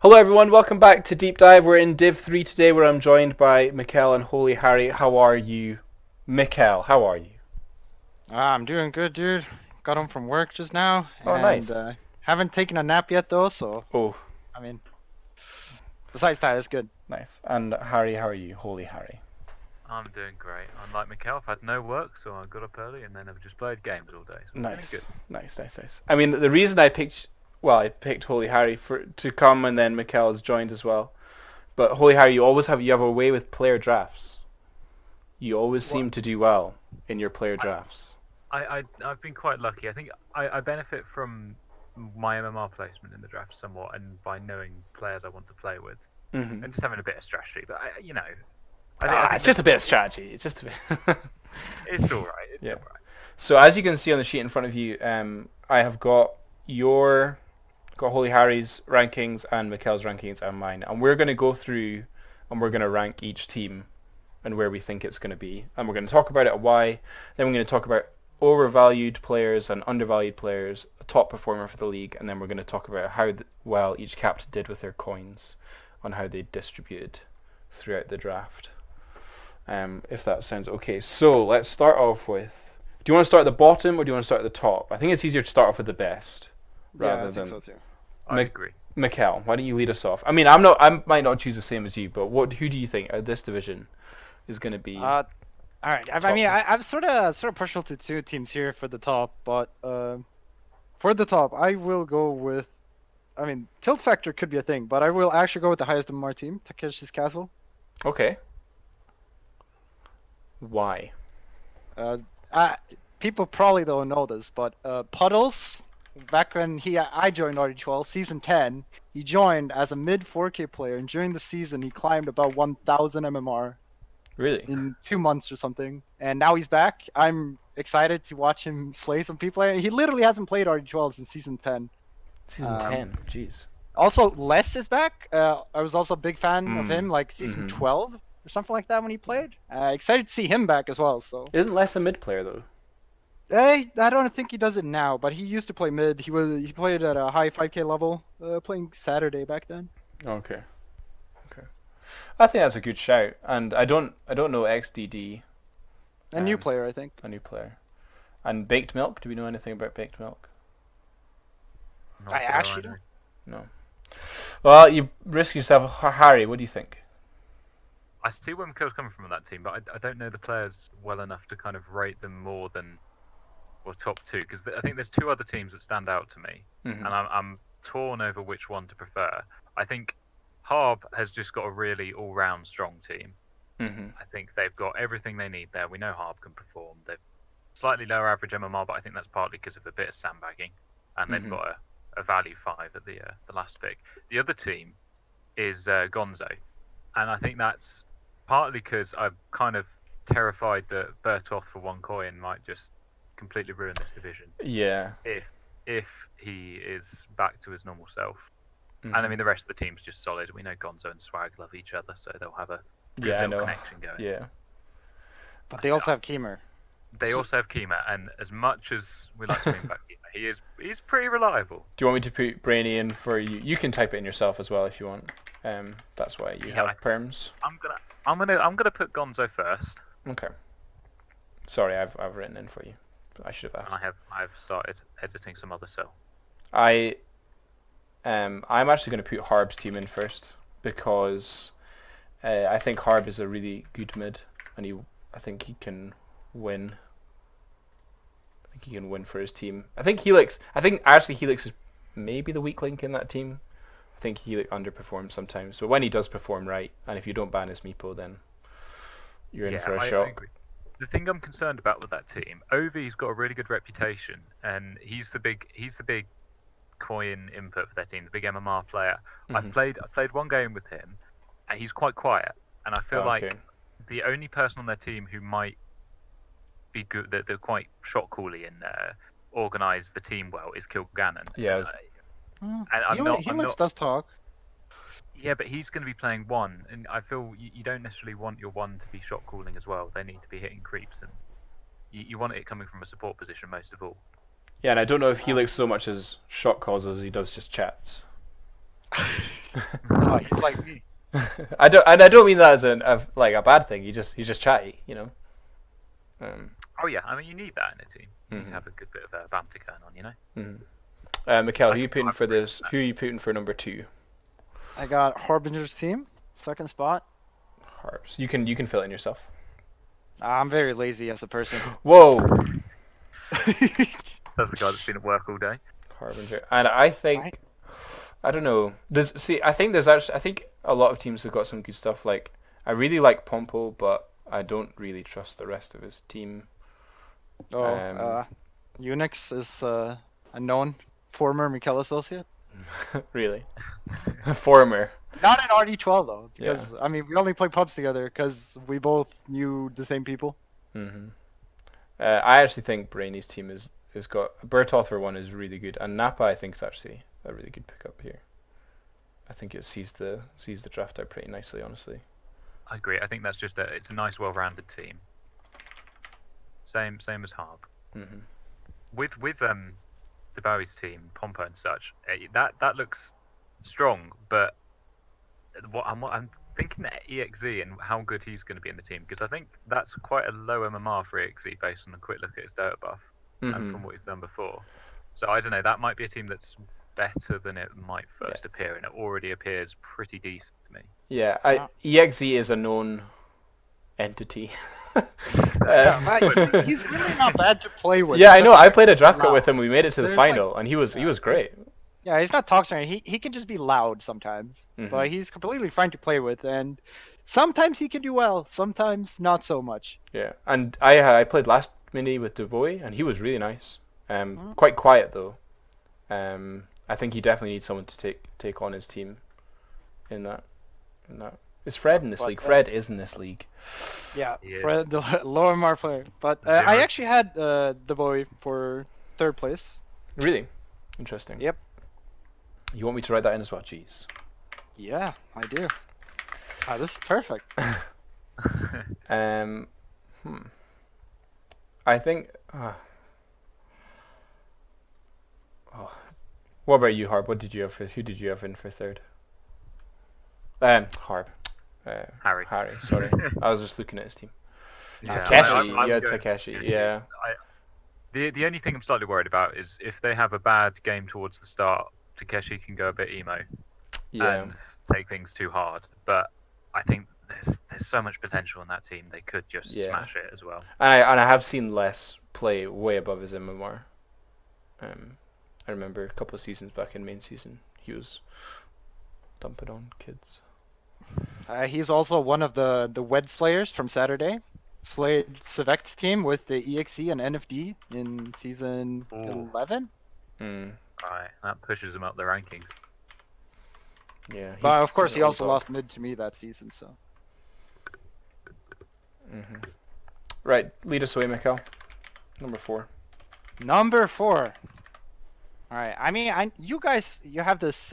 Hello everyone, welcome back to Deep Dive. We're in Div 3 today where I'm joined by Mikel and Holy Harry. How are you? Mikel, how are you? I'm doing good, dude. Got home from work just now, Oh, and nice. haven't taken a nap yet though. So, Oh, I mean, besides that, it's good. nice. And Harry, how are you? Holy Harry. I'm doing great. Unlike Mikel, I've had no work, so I got up early and then I've just played games all day. So I'm feeling good. Nice, nice, nice, nice. I mean, the reason I picked Holy Harry to come and then Mikel has joined as well. But Holy Harry, you have a way with player drafts. You always What? seem to do well in your player drafts. I've been quite lucky. I think I benefit from my MMR placement in the draft somewhat, and by knowing players I want to play with, hmm and just having a bit of strategy. But I think It's just a bit of there's strategy. It's just a bit. it's all right. It's Yeah. all right. So as you can see on the sheet in front of you, I have got Holy Harry's rankings and Mikel's rankings and mine, and we're going to go through and we're going to rank each team and where we think it's going to be, and we're going to talk about it at why. Then we're going to talk about overvalued players and undervalued players, a top performer for the league, and then we're going to talk about how well each captain did with their coins, on how they distributed throughout the draft. If that sounds okay. So let's start off with. Do you want to start at the bottom or do you want to start at the top? I think it's easier to start off with the best Yeah, rather I think so than too. I agree. Mikel. Why don't you lead us off? I mean, I might not choose the same as you, but who do you think out of this division is going to be Uh, all right. I top? mean, I'm sort of partial to two teams here for the top, but for the top, I will go with. I mean, tilt factor could be a thing, but I will actually go with the highest MMR team, Takeshi's Castle. Okay. Why? Uh, I, People probably don't know this, but Puddles, back when I joined RD12 season 10, he joined as a mid 4K player, and during the season he climbed about 1,000 MMR Really? in 2 months or something, and now he's back. I'm excited to watch him slay some people. He literally hasn't played RD12 since season 10. Season Um, 10. Jeez. Also, Les is back. I was also a big fan of him, Mm. like season Mm-hmm. 12 or something like that when he played. Excited to see him back as well. So. Isn't Les a mid player though? I don't think he does it now, but he used to play mid. He played at a high 5K level, playing Saturday back then. Okay. Okay. I think that's a good shout, and I don't know XDD, A new player, I think. a new player, and Baked Milk. Do we know anything about Baked Milk? Not I sure I actually know. don't. No. Well, you risk yourself. Harry, what do you think? I see where Mikel's coming from on that team, but I don't know the players well enough to kind of rate them more than top two because I think there's two other teams that stand out to me, Mm-hmm. and I'm torn over which one to prefer. I think Harb has just got a really all-round strong team. Mm-hmm. I think they've got everything they need there. We know Harb can perform. They've slightly lower average MMR, but I think that's partly because of a bit of sandbagging, and they've Mm-hmm. got a value 5 at the last pick. The other team is Gonzo, and I think that's partly because I'm kind of terrified that Bertoth for one coin might just completely ruin this division Yeah. if if he is back to his normal self. Mm-hmm. And I mean the rest of the team's just solid. We know Gonzo and Swag love each other, so they'll have a good Yeah, I little know. connection going. Yeah. But they also have Keemer. They So, also have Kima, and as much as we like to bring back Kima, he's pretty reliable. do you want me to put Brainy in for you? You can type it in yourself as well if you want. That's why you Yeah, have perms. I'm gonna put Gonzo first, Okay. Sorry, I've written in for you. I should have and asked. I've started editing some other stuff. I I'm actually going to put Harb's team in first because I think Harb is a really good mid, and I think he can win. I think he can win for his team. I think Helix. I think actually Helix is maybe the weak link in that team. I think Helix underperforms sometimes, but when he does perform right, and if you don't ban his meepo, then you're in Yeah, for a I shock. agree. The thing I'm concerned about with that team, Ovi's got a really good reputation, and he's the big coin input for their team, the big MMR player. Mm-hmm. I played one game with him, and he's quite quiet. And I feel Oh, okay. like the only person on their team who might be good, that they're quite shot cally and organise the team well, is Kilgannon. Yeah. And I'm Helix not. does talk. Yeah, but he's going to be playing one, and I feel you don't necessarily want your one to be shot calling as well. They need to be hitting creeps, and you want it coming from a support position most of all. Yeah, and I don't know if Uh, Helix so much as shot calls as he does just chats. Oh, he's like me. I don't mean that as a bad thing. He's just chatty, you know. Oh yeah, I mean you need that in a team. You need to Mhm. have a good bit of banter going on, you know. Mikel, I who you can- putting I'm for pretty this? Who are you putting for number 2? I got Harbinger's team, second spot. Harbs. You can fill it in yourself. I'm very lazy as a person. Whoa, That's the guy that's been at work all day. Harbinger. And I think Right. I don't know. I think I think a lot of teams have got some good stuff. Like I really like Pompo, but I don't really trust the rest of his team. Oh, Um, Unix is a known former Mikel associate. really, former. Not in RD12 though, Yeah. because I mean we only play pubs together because we both knew the same people. I actually think Brainy's team is got Bertoth for one is really good, and Napa I think is actually a really good pickup here. I think it sees the draft out pretty nicely, honestly. I agree. I think that's just it's a nice, well-rounded team. Same as Harb. hmm With DeBowie's team, Pompo and such, that looks strong. But what I'm thinking that EXE and how good he's going to be in the team, because I think that's quite a low MMR for EXE based on a quick look at his dirt buff and from what he's done before. So I don't know. That might be a team that's better than it might first appear, and it already appears pretty decent to me. Yeah, EXE is a known entity. He's really not bad to play with. Yeah, I know. I played a draft cut Loud. with him. We made it to the There's, final, and he was great. Yeah, he's not toxic. He can just be loud sometimes, Mhm. but he's completely fine to play with, and sometimes he can do well, sometimes not so much. Yeah, and I played last mini with Dubois, and he was really nice. Quite quiet though. I think he definitely needs someone to take on his team. In that. Is Fred in this league? Fred is in this league. Yeah, Yeah. Fred, the lower MR player. But Yeah, I right. actually had the boy for third place. Really interesting. Yep. You want me to write that in as well? Jeez. Yeah, I do. This is perfect. I think. What about you, Harb? Who did you have in for third? Harb. Harry. Harry. Sorry, I was just looking at his team. Yeah, Takeshi. I'm Yeah, going- Takeshi. Yeah. The only thing I'm slightly worried about is if they have a bad game towards the start, Takeshi can go a bit emo Yeah. and take things too hard. But I think there's so much potential in that team. They could just smash it as well. And I have seen Les play way above his MMR. I remember a couple of seasons back in main season, he was dumping on kids. He's also one of the Wed Slayers from Saturday. Slayed Sevect's team with the EXE and NFD in season Ooh. 11. Right, that pushes them up the rankings. Yeah. But of course, he's he an also old dog. lost mid to me that season. So Right, lead us away, Mikel. Number 4. number 4. All right. I mean, you have this.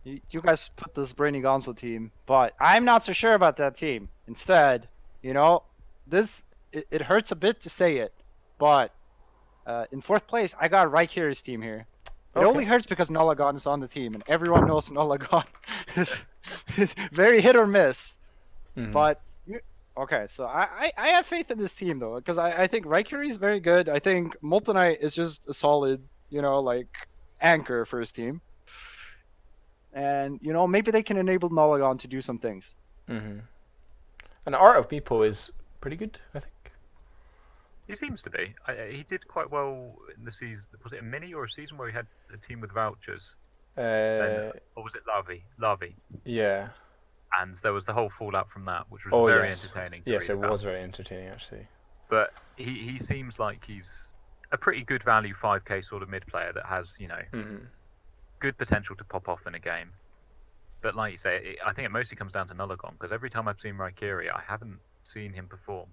You guys put this Brainy Gonzo team, but I'm not so sure about that team. Instead, it hurts a bit to say it, but in 4th place, I got Right Here's team here. It Okay. only hurts because Nullagon is on the team, and everyone knows Nullagon is very hit or miss. But okay, so I have faith in this team though, because I think Raikiri is very good. I think Moltenite is just a solid, anchor for his team. And maybe they can enable Nullagon to do some things. And Art of Meepo is pretty good, I think. He seems to be. He did quite well in the season. Was it a mini or a season where he had a team with vouchers? Or was it Lavi? Yeah. And there was the whole fallout from that, which was very entertaining. Yes, to it read about. was very entertaining, actually. But he seems like he's a pretty good value 5k sort of mid player that has, good potential to pop off in a game. But like you say, I think it mostly comes down to Nullagon, because every time I've seen Raikiri, I haven't seen him perform.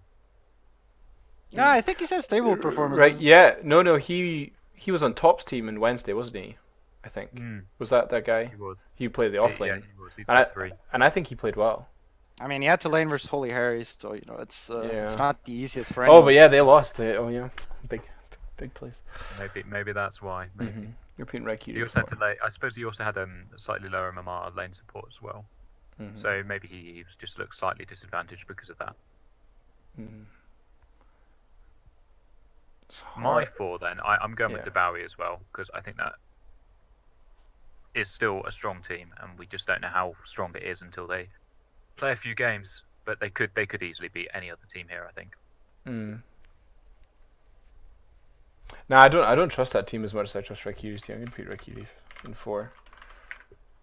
Yeah, I think he's had stable performances. Right, yeah. No, he was on Top's team on Wednesday, wasn't he? I think. Was that guy? He was. He played the offlane. Yeah, he was. He's and, top 3. and I think he played well. I mean, he had to lane versus Holy Harry, so it's not the easiest for Oh, anyone. but yeah, they lost it. Oh yeah, big place. Maybe that's why. Maybe. You're putting Raikiri He also had 4. to I suppose he also had a slightly lower MMR lane support as well. Mhm. So maybe he just looks slightly disadvantaged because of that. Mhm. It's My hard. 4 then, I'm going with Yeah. Debawi as well, because I think that is still a strong team, and we just don't know how strong it is until they play a few games. But they could easily beat any other team here, I think. Mm. No, I don't trust that team as much as I trust Raikiri's team. I'm gonna put Raikiri in 4,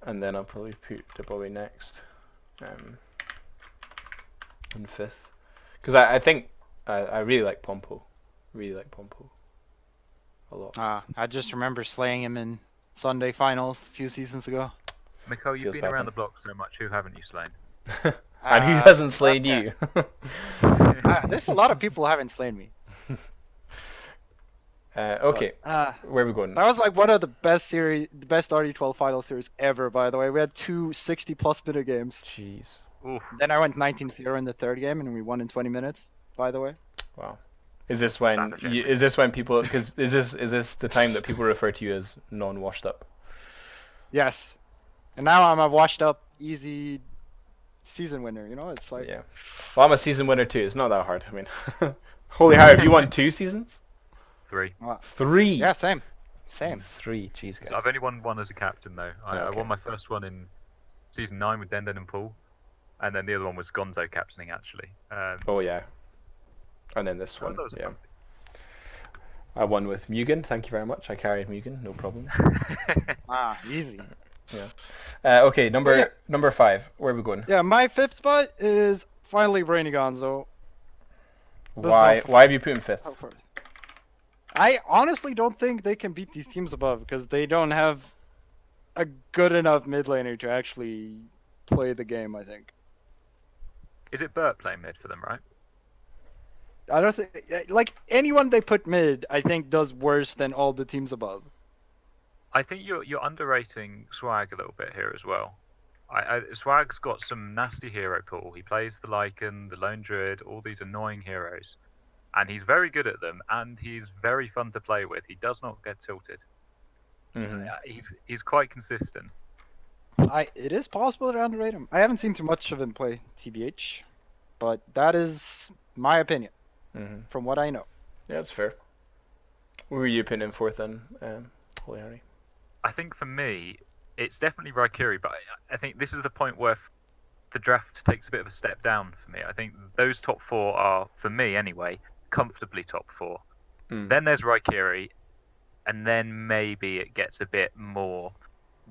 and then I'll probably put Debawi next, in 5th, because I think I really like Pompo, a lot. I just remember slaying him in Sunday finals a few seasons ago. Mikel, you've Feels been bad, around man. the block so much. Who haven't you slain? And who hasn't slain last you? there's a lot of people who haven't slain me. Okay, where are we going? That was like one of the best RD12 final series ever, by the way. We had two 60+ minute games. Jeez. Oof. Then I went 19-0 in the third game, and we won in 20 minutes, by the way. Wow. Is this when Savage, is this when people? Because is this the time that people refer to you as non-washed up? Yes. And now I'm a washed up, easy season winner, you know? It's like... Yeah. Well, I'm a season winner too. It's not that hard. I mean, Holy Harry, have you won 2 seasons? 3. 3. Yeah, same. Same. 3. Jeez, guys. So I've only won one as a captain though. I Okay. won my first one in season 9 with Denden and Paul, and then the other one was Gonzo captaining actually. Oh yeah. And then this Oh, one. that was Yeah. fancy. I won with Mugen. Thank you very much. I carried Mugen. No problem. Easy. Yeah. Okay. Number 5. Where are we going? Yeah, my 5th spot is finally Brainy Gonzo. Why have you put him 5th? I honestly don't think they can beat these teams above because they don't have a good enough mid laner to actually play the game, I think. Is it Burt playing mid for them, right? I don't think... Like, anyone they put mid, I think, does worse than all the teams above. I think you're underrating Swag a little bit here as well. Swag's got some nasty hero pool. He plays the Lycan, the Lone Druid, all these annoying heroes. And he's very good at them, and he's very fun to play with. He does not get tilted. Mm-hmm. He's quite consistent. It is possible to underrate him. I haven't seen too much of him play TBH, but that is my opinion Mm-hmm. from what I know. Yeah, that's fair. Who were you putting in 4th then, Holy Harry? I think for me, it's definitely Raikiri, but I think this is the point where the draft takes a bit of a step down for me. I think those top 4 are, for me anyway, comfortably top 4. Mm. Then there's Raikiri, and then maybe it gets a bit more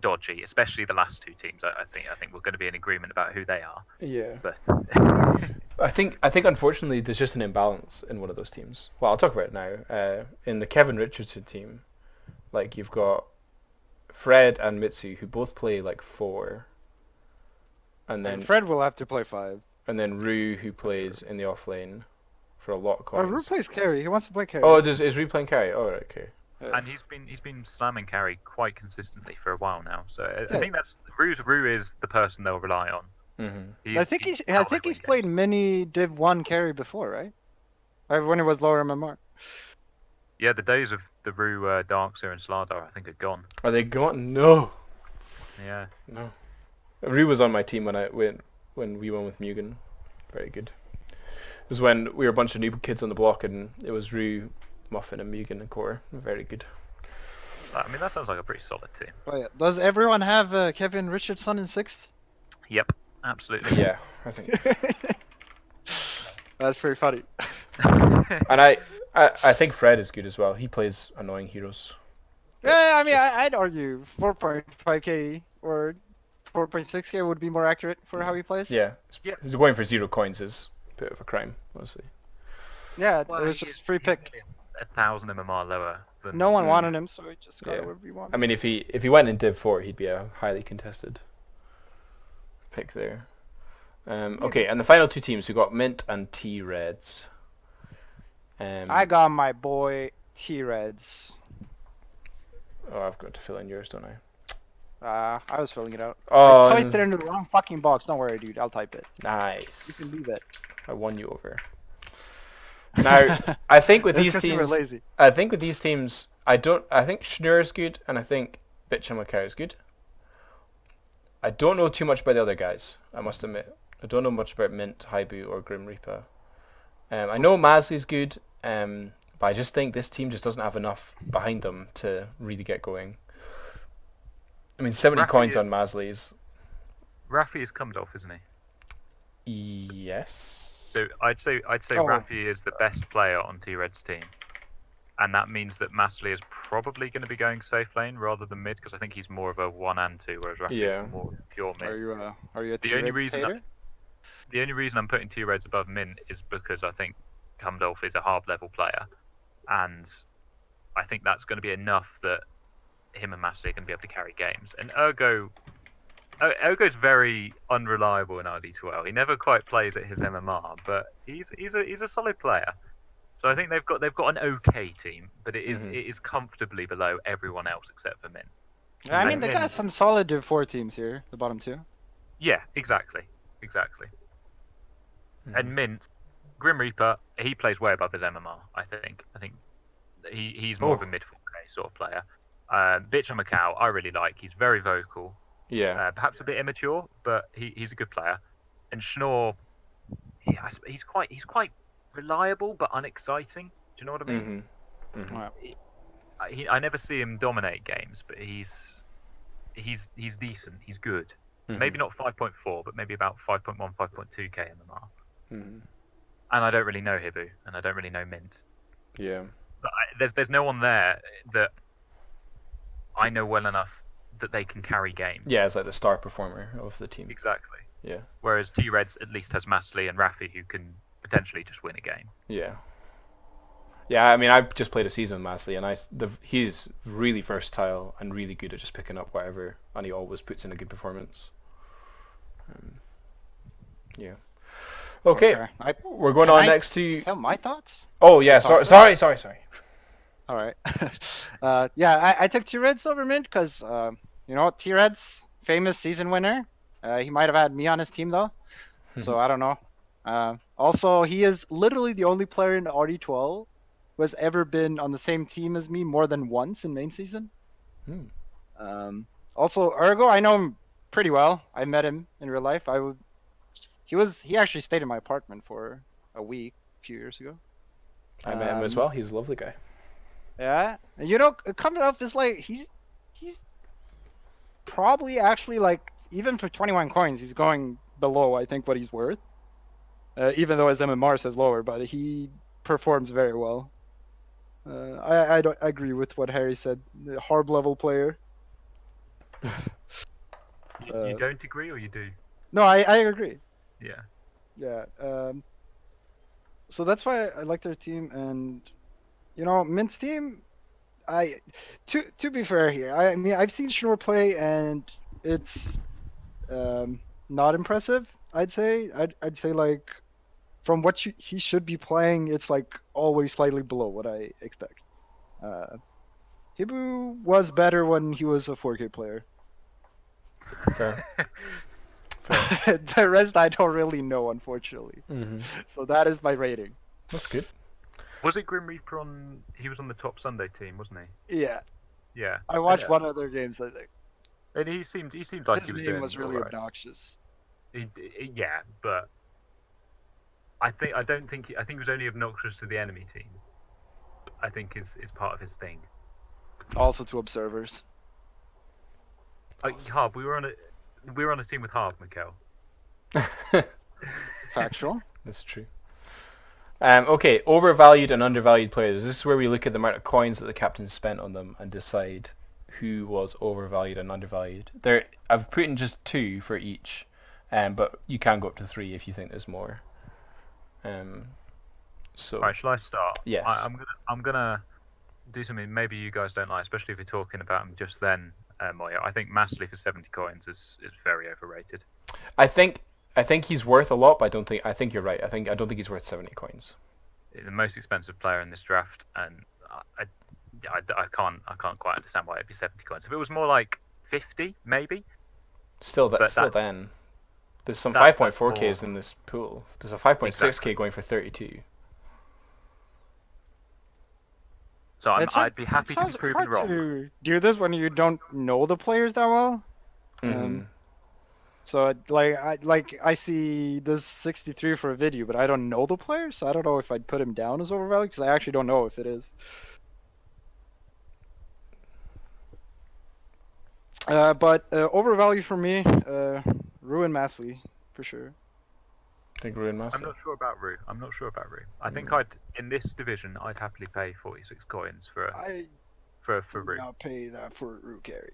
dodgy, especially the last 2 teams. I think we're going to be in agreement about who they are. Yeah. But I think unfortunately there's just an imbalance in one of those teams. Well, I'll talk about it now. In the Kevin Richardson team, like you've got Fred and Mitsu who both play like 4, and then Fred will have to play 5. and then Rue who plays in the off lane for a lot of Oh, Rue coins. plays carry. He wants to play carry. Oh, is Rue playing carry? Oh, right, okay. and he's been slamming carry quite consistently for a while now. So I Yeah. think that's Rue is the person they'll rely on. Mm-hmm. I think he's played mini Div 1 carry before, right? When it was lower MMR. Yeah, the days of the Rue, Darkseer, and Slardar I think are gone. Are they gone? No. Yeah. No. Rue was on my team when we won with Mugen. Very good. It was when we were a bunch of noob kids on the block, and it was Rue, Muffin, and Mugen and Core. Very good. I mean, that sounds like a pretty solid team. Oh, yeah. Does everyone have Kevin Richardson in 6th? Yep, absolutely. Yeah, I think. That's pretty funny. And I think Fred is good as well. He plays annoying heroes. Yeah, I mean, I'd argue 4.5k or 4.6k would be more accurate for how he plays. Yeah. Yeah. Going for 0 coins is a bit of a crime, honestly. Yeah, Well, it was just free pick. 1,000 MMR lower than. No one wanted him, so he just got Yeah. whatever he wanted. I mean, if he went in Div 4, he'd be a highly contested pick there. Okay, and the final 2 teams, we've got Mint and T-Reds. I got my boy T-Reds. Oh, I've got to fill in yours, don't I? I was filling it out. Oh, I typed it into the wrong fucking box. Don't worry, dude. I'll type it. You nice. can leave it. I won you over. Now, I think with That's these 'cause you were teams, lazy. I think with these teams, I think Schnur is good, and I think Bichamakai is good. I don't know too much about the other guys, I must admit. I don't know much about Mint, Haibu, or Grim Reaper. I know Mazli's good, but I just think this team just doesn't have enough behind them to really get going. I mean, 70 coins on Mazli's. Rafi is come off, isn't he? Yes. So I'd say Rafi is the best player on T-Red's team, and that means that Masli is probably going to be going safe lane rather than mid, because I think he's more of a 1 and 2, whereas Rafi is more pure mid. Are you a T-Reds hater? The only reason I'm putting T-Reds above Mint is because I think Cumdolf is a hard level player, and I think that's going to be enough that him and Masli are going to be able to carry games. And Ergo's very unreliable in RD12. He never quite plays at his MMR, but he's a solid player. So I think they've got an okay team, but it is comfortably below everyone else except for Mint. I mean, they got some solid Div 4 teams here, the bottom two. Yeah, exactly. And Mint, Grim Reaper, he plays way above his MMR. I think he's more of a mid 4K sort of player. Bitch and Macau, I really like. He's very vocal. Yeah. Perhaps a bit immature, but he's a good player. And Schnorr, he's quite reliable but unexciting. Do you know what I mean? I never see him dominate games, but he's decent. He's good. Maybe not 5.4, but maybe about 5.1, 5.2k MMR. And I don't really know Hibu, and I don't really know Mint. Yeah. But there's no one there that I know well enough that they can carry games. Yeah, it's like the star performer of the team. Exactly. Yeah. Whereas T-Reds at least has Masli and Rafi, who can potentially just win a game. Yeah. Yeah, I mean, I just played a season with Masli, and he's really versatile and really good at just picking up whatever, and he always puts in a good performance. Yeah. Okay. We're going on next to... Tell my thoughts? Oh, yeah, sorry. All right. I took T-Reds over Mint because, T-Reds, famous season winner. He might have had me on his team, though. So I don't know. Also, he is literally the only player in RD12 who has ever been on the same team as me more than once in main season. Also, Ergo, I know him pretty well. I met him in real life. He actually stayed in my apartment for a week a few years ago. I met him as well. He's a lovely guy. Yeah, coming up is like he's probably actually like even for 21 coins he's going below I think what he's worth. Even though his MMR says lower, but he performs very well. I don't agree with what Harry said. The hard level player. You don't agree, or you do? No, I agree. Yeah. Yeah. So that's why I like their team, and Mint's team. To be fair here, I mean I've seen Schnorr play, and it's not impressive. I'd say like from what he should be playing, it's like always slightly below what I expect. Hibu was better when he was a 4K player. Fair. The rest I don't really know, unfortunately. So that is my rating. That's good. Was it Grim Reaper he was on the top Sunday team, wasn't he? Yeah. Yeah. I watched one of their games, I think. And he seemed like his he was name doing was really right. obnoxious. Yeah, but I think he was only obnoxious to the enemy team. I think is part of his thing. Also to observers. Harb, we were on a team with Harb, Mikel. Factual. That's true. Okay, overvalued and undervalued players. This is where we look at the amount of coins that the captain spent on them and decide who was overvalued and undervalued. I've put in just 2 for each, but you can go up to 3 if you think there's more. So. Right, shall I start? Yes. I'm gonna do something maybe you guys don't like, especially if you're talking about him just then, Moyo. I think Masli for 70 coins is very overrated. I think he's worth a lot, but I think you're right. I don't think he's worth 70 coins. The most expensive player in this draft, and I can't quite understand why it'd be 70 coins. If it was more like 50, maybe. Still then. There's some 5.4Ks in this pool. There's a 5.6K going for 32. So I'd be happy to be It's proven hard wrong. to do this when you don't know the players that well. Mm-hmm. So I see this 63 for a video, but I don't know the player, so I don't know if I'd put him down as overvalued because I actually don't know if it is. But overvalued for me, Ruin Massly for sure. I think Ruin I'm Master. not sure about Rue. I think Mm. in this division I'd happily pay 46 coins for I Rue. not pay that for Rue carry.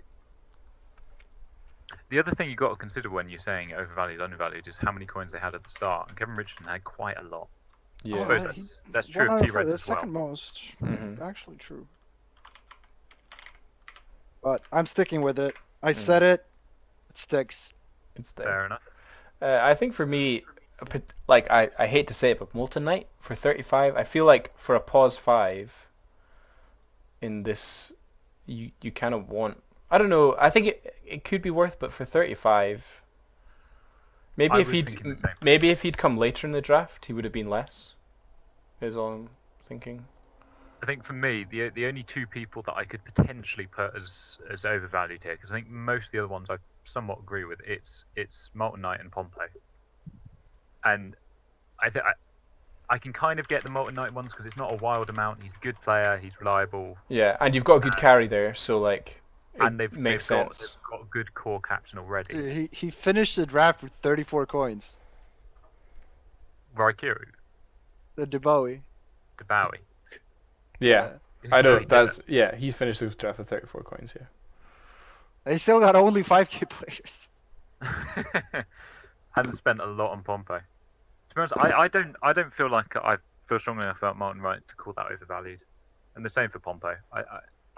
The other thing you got to consider when you're saying overvalued, undervalued is how many coins they had at the start. And Kevin Richardson had quite a lot. Yeah. I suppose that's true of 104, T-Reds the as well. second most. Mm-hmm. Actually true. But I'm sticking with it. I Mm. said it. It sticks. It's there. Fair enough. I think for me, like I hate to say it, but Molten Knight for 35, I feel like for a pause 5 in this, you kind of want. I don't know. I think it could be worth, but for 35, maybe I if was he'd thinking the same. maybe if he'd come later in the draft, he would have been less. Is all I'm thinking. I think for me, the only two people that I could potentially put as overvalued here, because I think most of the other ones I somewhat agree with. It's Molten Knight and Pompey, and I can kind of get the Molten Knight ones because it's not a wild amount. He's a good player. He's reliable, Yeah, and you've got a good carry there, so like it and they've makes got sense. a good core captain already. Dude, he finished the draft with 34 coins. Raikiru, The DeBowie. Debawi. Yeah, Who I know. did That's yeah. He finished the draft with 34 coins. Yeah. They still got only 5k players. that. And spent a lot on Pompey. To be honest, I don't feel like I feel strongly enough about Molten Knight to call that overvalued, and the same for Pompey.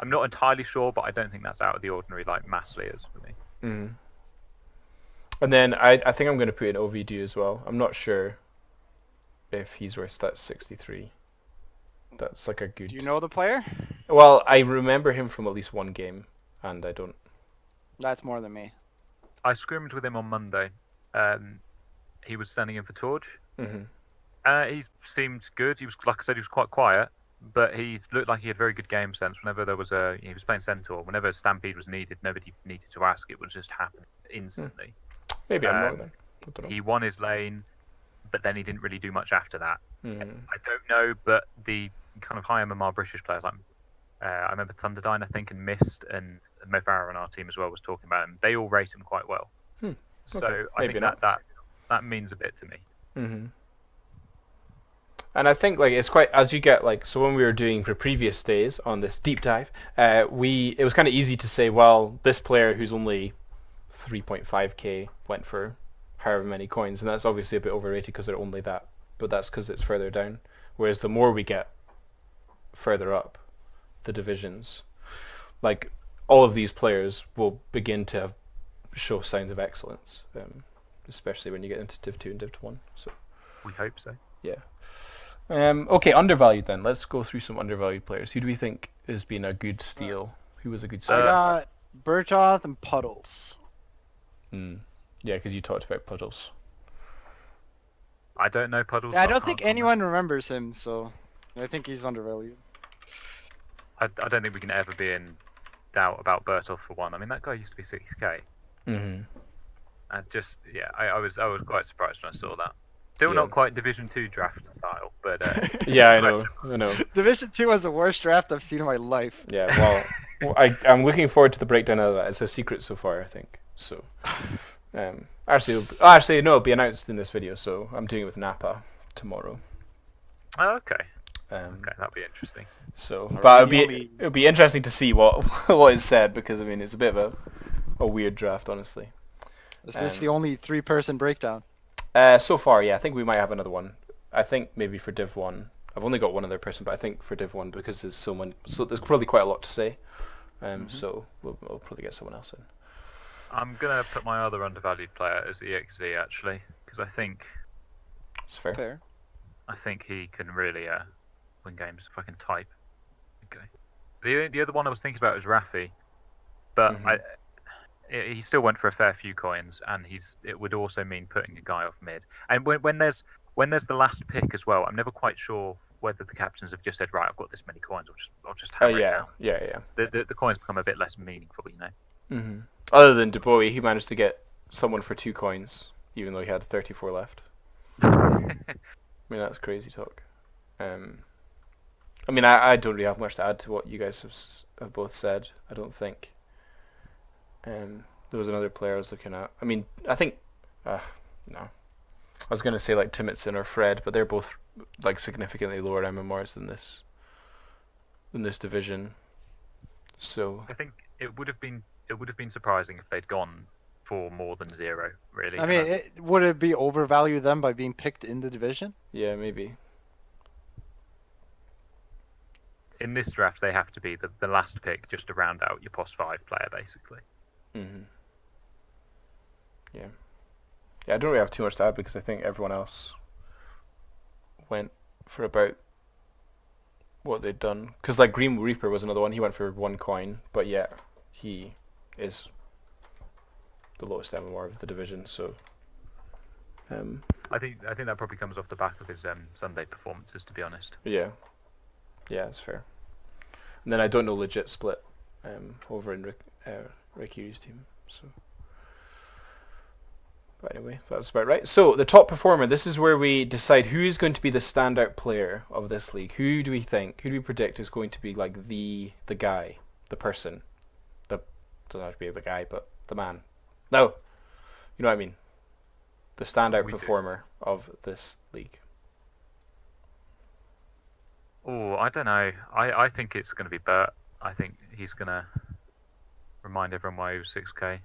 I'm not entirely sure, but I don't think that's out of the ordinary like Massley is for me. Mm. And then I think I'm going to put in OVD as well. I'm not sure if he's worth that 63. That's like a good. Do you know the player? Well, I remember him from at least one game, and I don't. That's more than me. I scrimmed with him on Monday. He was standing in for Torch. Mm-hmm. He seemed good. He was, like I said, he was quite quiet, but he looked like he had very good game sense. Whenever there was he was playing Centaur. Whenever Stampede was needed, nobody needed to ask. It would just happen instantly. Maybe I'm wrong then. I don't know. He won his lane, but then he didn't really do much after that. Mm. I don't know, but the kind of high MMR British players, like I remember Thunderdyne, I think, and Mist, and Mo Farah on our team as well was talking about him. They all rate him quite well. So Okay. I Maybe think not. that means a bit to me. Mm-hmm. And I think like it's quite as you get like so when we were doing the previous days on this deep dive, it was kind of easy to say, well, this player who's only 3.5k went for however many coins, and that's obviously a bit overrated because they're only that, but that's because it's further down. Whereas the more we get further up the divisions, like all of these players will begin to show signs of excellence, especially when you get into Div 2 and Div 1. So We hope so. yeah. Okay, undervalued then. Let's go through some undervalued players. Who do we think has been a good steal? Who was a good I steal? got Bertoth and Puddles. Yeah, because you talked about Puddles. I don't know Puddles. Yeah, I so don't can't think comment. anyone remembers him, so I think he's undervalued. I don't think we can ever be in doubt about Bertoth for one. I mean, that guy used to be 6k. Mm-hmm. And just I was quite surprised when I saw that. Still Yeah. not quite Division 2 draft style, but Yeah, I know. Division 2 was the worst draft I've seen in my life. Yeah, well, I'm looking forward to the breakdown of that. It's a secret so far, I think. So, actually, no, it'll be announced in this video. So I'm doing it with Napa tomorrow. oh, okay, Okay, that'll be interesting. So, Alright, but you it'll be interesting to see what is said because I mean it's a bit of a weird draft, honestly. Is this the only 3-person breakdown? So far, yeah, I think we might have another one. I think maybe for Div 1. I've only got one other person, but I think for Div 1 because there's there's probably quite a lot to say. So we'll probably get someone else in. I'm gonna put my other undervalued player as EXZ actually, because I think It's fair. Fair. he can really win games if I can type. Okay. The other one I was thinking about was Rafi, but he still went for a fair few coins, and it would also mean putting a guy off mid. And when there's the last pick as well, I'm never quite sure whether the captains have just said, right, I've got this many coins, I'll just hammer it down. Yeah. The coins become a bit less meaningful, Mm-hmm. Other than Dubois, he managed to get someone for 2 coins, even though he had 34 left. I mean, that's crazy talk. I mean, I don't really have much to add to what you guys have both said. I don't think. There was another player I was looking at. I mean, I think, no. I was going to say like Timitson or Fred, but they're both like significantly lower MMRs than this division. So I think it would have been surprising if they'd gone for more than 0. Really. I mean, would it be overvalue them by being picked in the division? yeah, maybe. In this draft, they have to be the last pick just to round out your post 5 player, basically. Mm-hmm. Yeah. Yeah, I don't really have too much to add because I think everyone else went for about what they'd done. Because like Green Reaper was another one. He went for 1 coin, but yeah, he is the lowest MMR of the division. So I think that probably comes off the back of his Sunday performances, to be honest. yeah, that's fair. And then I don't know legit split over in Rikiri's team. So. But anyway, that's about right. So the top performer, this is where we decide who is going to be the standout player of this league. Who do we predict is going to be like the guy, the person? Doesn't have to be the guy, but the man. No. You know what I mean? The standout performer of this league. Oh, I don't know. I think it's going to be Bert. I think he's going to remind everyone why he was 6k.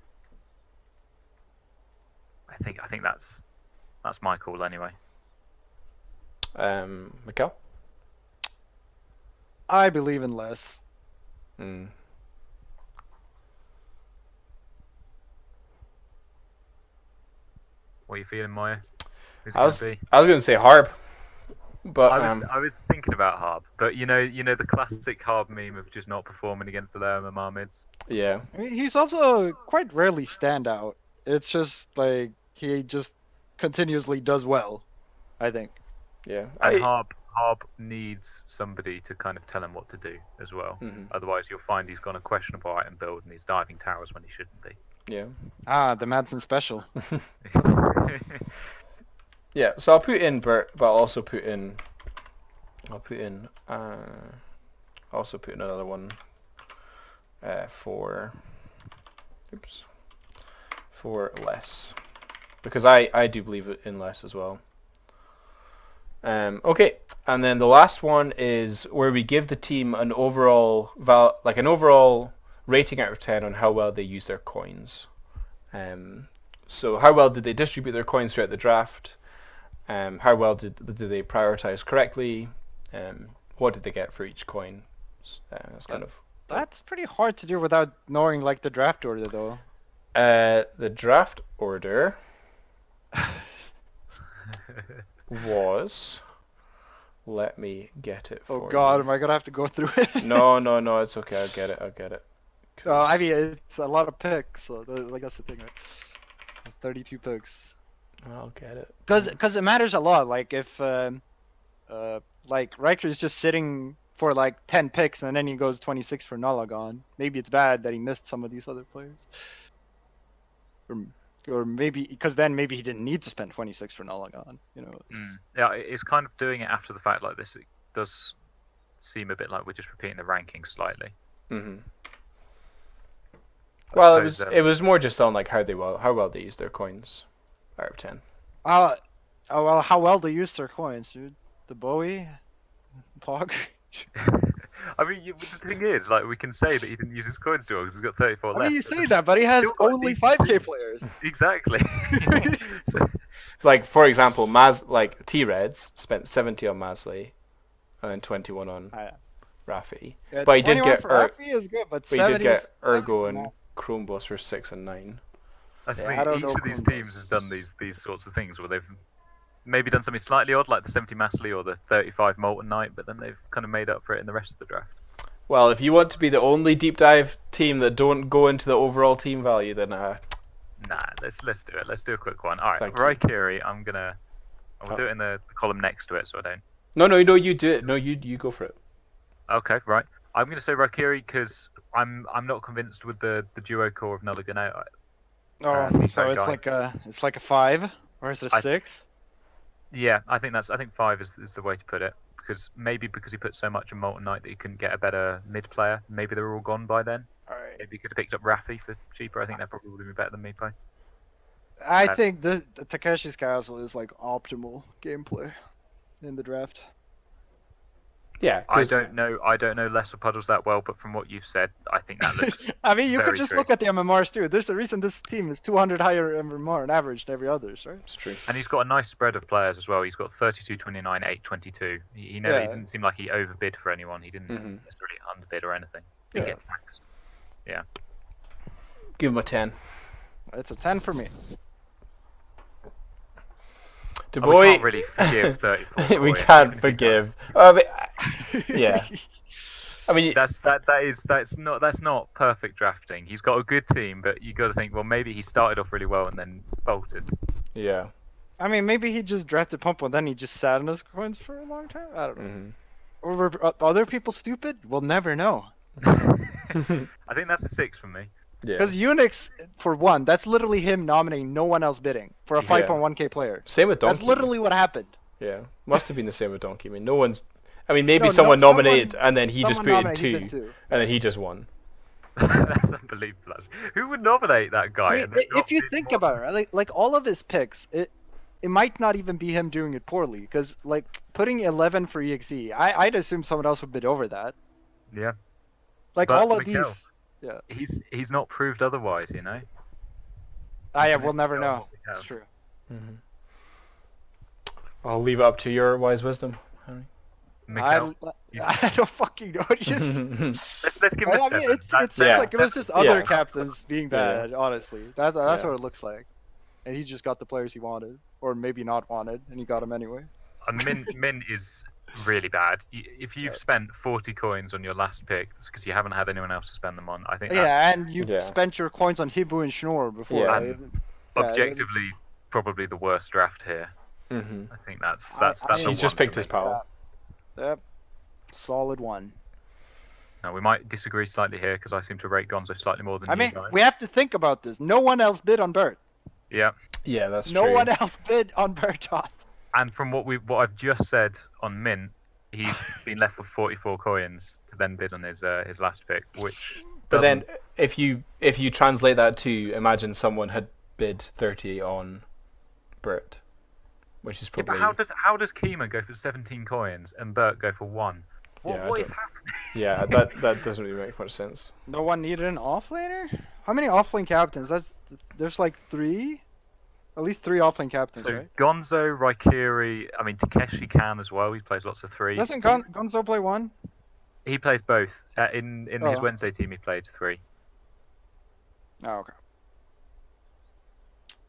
I think that's my call anyway. Mikel? I believe in Les. What are you feeling, Moyo? I was going to say Harb, but I was thinking about Harb, but you know the classic Harb meme of just not performing against the lower MMR mids. Yeah. I mean, he's also quite rarely standout. It's just like he just continuously does well, I think. Yeah. And Harb needs somebody to kind of tell him what to do as well. Mm-hmm. Otherwise, you'll find he's got a questionable item build and he's diving towers when he shouldn't be. Yeah. The Madsen special. Yeah, so I'll put in Bert, but I'll also put in another one for Les, because I do believe in Les as well. Okay, and then the last one is where we give the team an overall rating out of 10 on how well they use their coins. So how well did they distribute their coins throughout the draft? How well did they prioritize correctly? What did they get for each coin? That's pretty hard to do without knowing like the draft order, though. The draft order was. Let me get it for you. Oh God, am I gonna have to go through it? No, it's okay. I'll get it. I mean, it's a lot of picks, so like that's the thing, right? It's 32 picks. I'll get it. Because it matters a lot. Like if like Riker is just sitting for like 10 picks and then he goes 26 for Nalagon. Maybe it's bad that he missed some of these other players. Or maybe because then maybe he didn't need to spend 26 for Nalagon. You know. Yeah, it's kind of doing it after the fact like this. It does seem a bit like we're just repeating the rankings slightly. Mm-hmm. Well, it was more just on like how well they used their coins out of 10. Oh well, how well they used their coins, dude. The Bowie, Pog. I mean, the thing is, like, we can say that he didn't use his coins too well because he's got 34 left. I mean, you say that, but he has only 5k players. Exactly. Like, for example, T-Reds spent 70 on Masley and then 21 on Rafi. Yeah, but he did get Rafi is good, but he 70 did get Ergo and Chromeboss for 6 and 9. I think each of these teams has done these sorts of things where they've maybe done something slightly odd, like the 70 Masley or the 35 Molten Knight, but then they've kind of made up for it in the rest of the draft. Well, if you want to be the only deep dive team that don't go into the overall team value, then Nah, let's do it. Let's do a quick one. All right, Thank Raikiri, I'll do it in the column next to it, so I don't No, you do it. No, you go for it. Okay, right. I'm going to say Rakiri because I'm not convinced with the duo core of Nulligan. Oh, Nico so guy. it's like a 5 or is it a I 6? Yeah, I think 5 is the way to put it because he put so much in Molten Knight that he couldn't get a better mid player. Maybe they were all gone by then. All right. Maybe he could have picked up Raffi for cheaper. I think that probably would have been better than Meepo. I think the Takeshi's Castle is like optimal gameplay in the draft. Yeah, I don't know Lesser Puddles that well, but from what you've said, I think that looks. I mean, you could very just true. look at the MMRs too. There's a reason this team is 200 higher MMR on average than every others, right? it's true. And he's got a nice spread of players as well. He's got 32, 29, 8, 22. He never. Yeah. He didn't seem like he overbid for anyone. He didn't Mhm. necessarily underbid or anything. Didn't Yeah. get taxed. Yeah. Give him a 10. It's a 10 for me. The We boy. can't really forgive 34. We Koya, can't even if he forgive. Yeah. I mean, that's not perfect drafting. He's got a good team, but you got to think, well, maybe he started off really well and then bolted. yeah. I mean, maybe he just drafted Pump and then he just sat on his coins for a long time. I don't know. Mhm. Or were other people stupid? We'll never know. I think that's a 6 for me. Yeah. Because Unix, for one, that's literally him nominating no one else bidding for a Yeah. 5.1k player. Same with Donkey. That's literally what happened. Yeah. Must have been the same with Donkey. I mean, no one's. I mean, maybe No, someone someone- nominated and then he just someone put in nominated, he two, did too. and then he just won. That's unbelievable. Who would nominate that guy? I mean, and then not if you bid think more? about it, right, like all of his picks, it might not even be him doing it poorly. Because like putting 11 for EXE, I'd assume someone else would bid over that. Yeah, Like But all of Mikel, these, he's not proved otherwise, you know. we'll never Mikel, know. Mikel. It's true. Mm-hmm. I'll leave it up to your wise wisdom, Henry. Mikel, I don't fucking know. It's just, let's give him a I 7. mean, it seems Yeah. like it was just Yeah. other captains being Yeah. bad. Honestly, that's Yeah. what it looks like. And he just got the players he wanted, or maybe not wanted, and he got them anyway. And Min is really bad. If you've spent 40 coins on your last pick, it's because you haven't had anyone else to spend them on. I think that's Yeah, and you Yeah. spent your coins on Hibu and Schnorr before. Yeah. right? Yeah, objectively probably the worst draft here. Mm-hmm. I think that's I- that's I- a He's one just for picked his me. pal. Yep. Solid one. Now we might disagree slightly here because I seem to rate Gonzo slightly more than I you mean, guys. we have to think about this. No one else bid on Bert. Yeah, Yeah, that's No true. one else bid on Bertoth. and from what I've just said on Mint, he's been left with 44 coins to then bid on his last pick, which. But then, doesn't- if you translate that to imagine someone had bid 30 on Bert, which is Yeah, probably but how does Kima go for 17 coins and Bert go for 1? Yeah, I What is don't- happening? yeah, that doesn't really make much sense. No one needed an offlaner? How many offlane captains? There's like 3? At least 3 offlane captains, So right? Gonzo, Raikiri, I mean Takeshi can as well. He plays lots of 3s. Doesn't Gonzo play 1? He plays both. In his Oh. Wednesday team, he played 3. Oh, okay.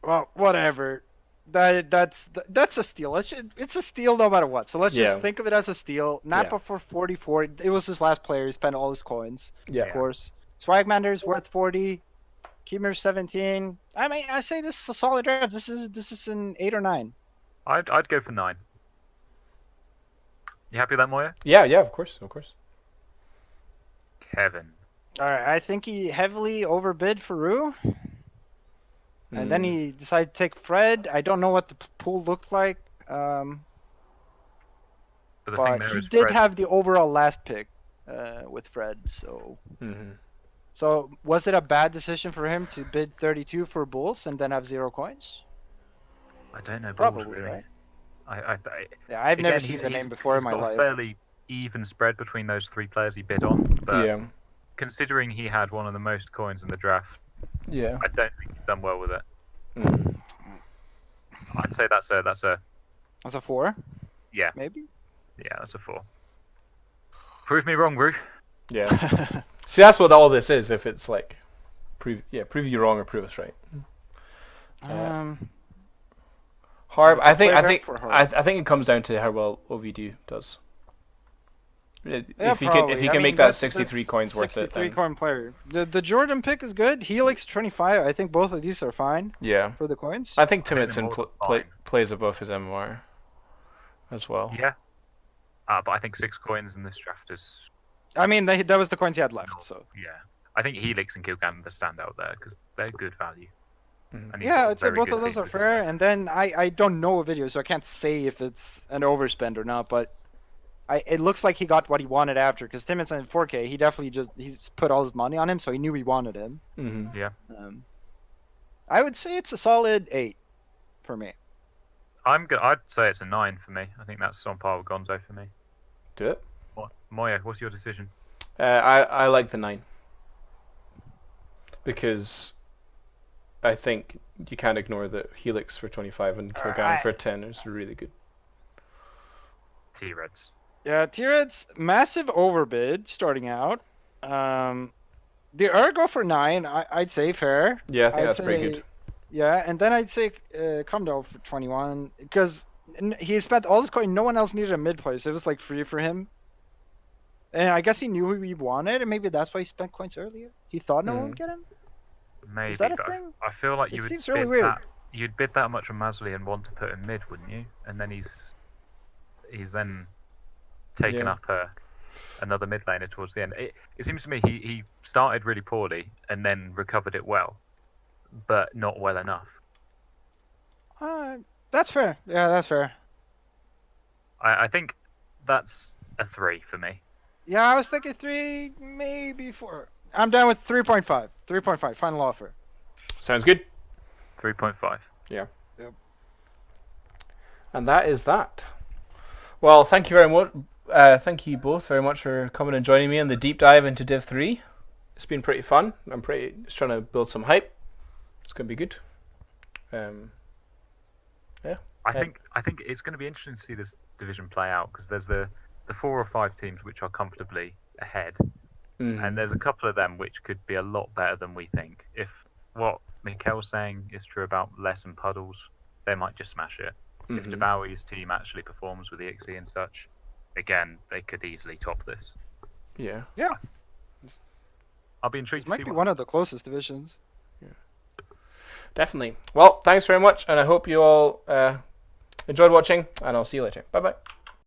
Well, whatever. That's a steal. It's a steal no matter what. So let's Yeah. just think of it as a steal. Nappa for 44. It was his last player. He spent all his coins, Yeah. of course. Swagmander's worth 40. Keemer's 17. I mean, I say this is a solid draft. This is an 8 or 9. I'd go for 9. You happy with that, Moyo? Yeah, of course. Kevin. All right. I think he heavily overbid for Rue. And then he decided to take Fred. I don't know what the pool looked like. But the thing But there he is did Fred- have the overall last pick with Fred. So was it a bad decision for him to bid 32 for Bulls and then have 0 coins? I don't know. Bulls, Probably, really. right? I Yeah, I've never again, seen he's- the name he's- before in he's my got life. a fairly even spread between those 3 players he bid on. But Yeah. considering he had one of the most coins in the draft, Yeah. I don't think he's done well with it. Mm. I'd say that's a That's a 4? yeah, Maybe? that's a 4. Prove me wrong, Rue. Yeah. See, that's what all this is. If it's like, prove you wrong or prove us right. Harb, It's a I think playback for Harb. I think it comes down to how well OVD does. If he probably. I can mean, make that that's- 63 that's coins worth it, 63 then coin player. The Jordan pick is good. Helix 25. I think both of these are fine yeah. for the coins. I think I think they're Timitson more than fine. plays above his MMR as well. Yeah, But I think 6 coins in this draft is I mean, that was the coins he had left. So yeah. I think Helix and Kilgan are the standout there because they're good value. Mhm. And he's yeah, got a I'd say very both good of those team are with fair. him. And then I don't know a video, so I can't say if it's an overspend or not. But it looks like he got what he wanted after, because Timmons in 4K, he definitely he's put all his money on him, so he knew he wanted him. Mhm. Yeah. I would say it's a solid 8 for me. I'd say it's a 9 for me. I think that's on par with Gonzo for me. Do it. Moyo, what's your decision? I like the 9 because I think you can't ignore that Helix for 25 and Kilgan for 10 is really good. T-Reds. Yeah, T-Red's massive overbid starting out. The Ergo for 9, I'd say fair. Yeah, I think I'd that's pretty say- good. Yeah, and then I'd say Comdell for 21, because he spent all his coin, no one else needed a mid player, so it was like free for him. And I guess he knew who he wanted, and maybe that's why he spent coins earlier. He thought no one would get him? Maybe. Is that a but thing? I feel like It you would seems really bid weird. that. You'd bid that much on Masley and want to put him mid, wouldn't you? And then he's then taken Yeah. up another mid laner towards the end. It seems to me he started really poorly and then recovered it well, but not well enough. That's fair. Yeah, that's fair. I think that's a 3 for me. Yeah, I was thinking 3, maybe 4. I'm down with 3.5. 3.5, final offer. Sounds good. 3.5. Yeah. Yep. And that is that. Well, thank you very much. Thank you both very much for coming and joining me in the deep dive into Div 3. It's been pretty fun. I'm just trying to build some hype. It's going to be good. Yeah. I think it's going to be interesting to see this division play out because there's the 4 or 5 teams which are comfortably ahead, and there's a couple of them which could be a lot better than we think. If what Mikel's saying is true about Les and Puddles, they might just smash it. If DeBowie's team actually performs with the EXE and such, again, they could easily top this. Yeah. Yeah. I'll be intrigued This to might see be what... one of the closest divisions. Definitely. Well, thanks very much, and I hope you all enjoyed watching, and I'll see you later. Bye-bye.